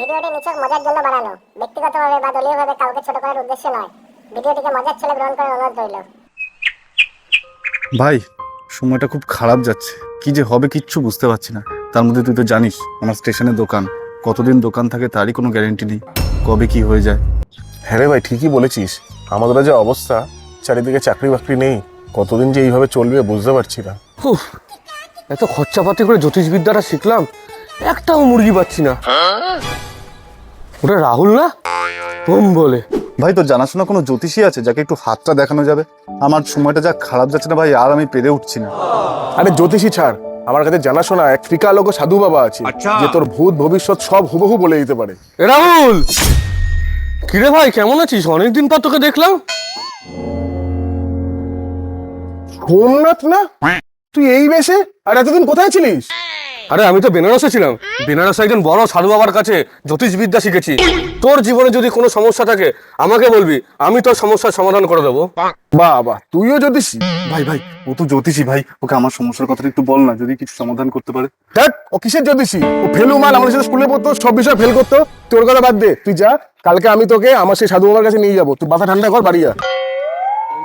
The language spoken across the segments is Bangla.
ভিডিওটি নিছক মজার জন্য বানানো, ব্যক্তিগতভাবে বা দলীয়ভাবে কাউকে ছোট করার উদ্দেশ্য নয়। ভিডিওটিকে মজার ছলে গ্রহণ করার অনুরোধ রইল। ভাই সময়টা খুব খারাপ যাচ্ছে, কি যে হবে কিচ্ছু বুঝতে পারছি না। তার মধ্যে তুই তো জানিস আমার স্টেশনে দোকান, কতদিন দোকান থাকে তারই কোনো গ্যারেন্টি নেই, কবে কি হয়ে যায়। হ্যাঁ রে ভাই, ঠিকই বলেছিস। আমাদের যে অবস্থা, চারিদিকে চাকরি বাকরি নেই, কতদিন যে এইভাবে চলবে বুঝতে পারছি না। এত খরচাপাতি করে জ্যোতিষবিদ্যাটা শিখলাম, একটাও মুরগি পাচ্ছি না। ওটা রাহুল না হোম বলে? ভাই তোর জানাশোনা কোনো জ্যোতিষী আছে যাকে একটু হাতটা দেখানো যাবে? আমার সময়টা যা খারাপ যাচ্ছে না ভাই, আর আমি পেরে উঠছি না। আরে জ্যোতিষী ছাড়, আমার কাছে জানাশোনা এক ত্রিকালজ্ঞ সাধু বাবা আছে, যে তোর ভূত ভবিষ্যৎ সব হুবহু বলে দিতে পারে। এ রাহুল, কিরে ভাই কেমন আছিস? অনেকদিন পর তোকে দেখলাম। সোমনাথ না তুই এই বেশে? আর এতদিন কোথায় ছিলিস? আরে আমি তো বেনারসে ছিলাম। বেনারসে একজন বড় সাধু বাবার কাছে জ্যোতিষবিদ্যা শিখেছি। তোর জীবনে যদি কোনো সমস্যা থাকে আমাকে বলবি, আমি তোর সমস্যার সমাধান করে দেবো। বাবা, তুইও জ্যোতিষী? ভাই ভাই ও তো জ্যোতিষী ভাই, ওকে আমার সমস্যার কথাটা একটু বল না, যদি কিছু সমাধান করতে পারে। দেখ, ও কিসের জ্যোতিষী? ও ফেলু মাল, আমাদের সাথে স্কুলে পড়তো, সব বিষয় ফেল করতো। তোর কথা বাদ দে, তুই যা, কালকে আমি তোকে আমার সেই সাধু বাবার কাছে নিয়ে যাবো। তুই মাথা ঠান্ডা কর, বাড়ি যা।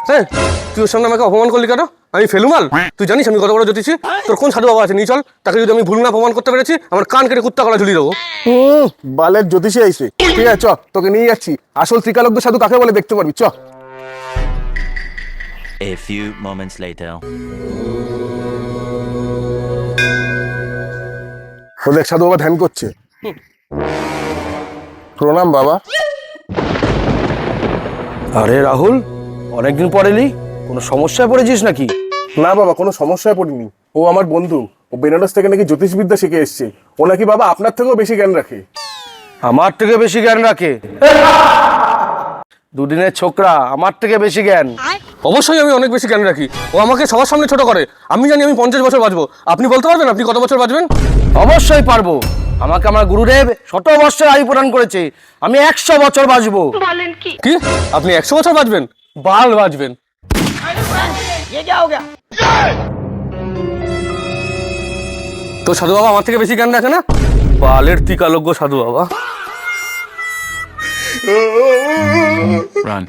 হ্যাঁ, তুই ওর সামনে আমাকে অপমান করলি কেন? আমি ফেলুমাল? তুই জানিস আমি কত বড় জ্যোতিষী? তোর কোন সাধু বাবা আছে? নিয়ে চল, তাকে যদি আমি ভুল না প্রমাণ করতে পেরেছি আমার কান কেটে কুত্তা গলা ঝুলিয়ে দেবো। বালের জ্যোতিষী আইছে। ঠিক আছে চ, তোকে নিয়ে যাচ্ছি। আসল ত্রিকালজ্ঞ সাধু কাকে বলে দেখতে পারবি, চ। A few moments later. ও দেখ, সাধু বাবা ধ্যান করছে। প্রণাম বাবা। আরে রাহুল, অনেকদিন পর এলি, কোনো সমস্যায় পড়েছিস নাকি? না বাবা, কোনো সমস্যায় পড়িনি। ও আমার বন্ধু, ও বেনারস থেকে নাকি জ্যোতিষবিদ্যা শিখে এসছে। ও নাকি বাবা আপনার থেকেও বেশি জ্ঞান রাখে। আমার থেকে বেশি জ্ঞান রাখে? দুদিনের ছোকরা, আমার থেকে বেশি জ্ঞান? অবশ্যই আমি অনেক বেশি জ্ঞান রাখি। ও আমাকে সবার সামনে ছোট করে। আমি জানি আমি 50 বছর বাঁচবো। আপনি বলতে পারবেন আপনি কত বছর বাঁচবেন? অবশ্যই পারবো। আমাকে আমার গুরুদেব শত বছর আয়ু প্রদান করেছে। আমি 100 বছর বাঁচবো। কি আপনি 100 বছর বাঁচবেন? বাল বাঁচবেন। তো সাধু বাবা আমার থেকে বেশি জ্ঞান রাখে না? বালের ত্রিকালজ্ঞ সাধু বাবা। Run.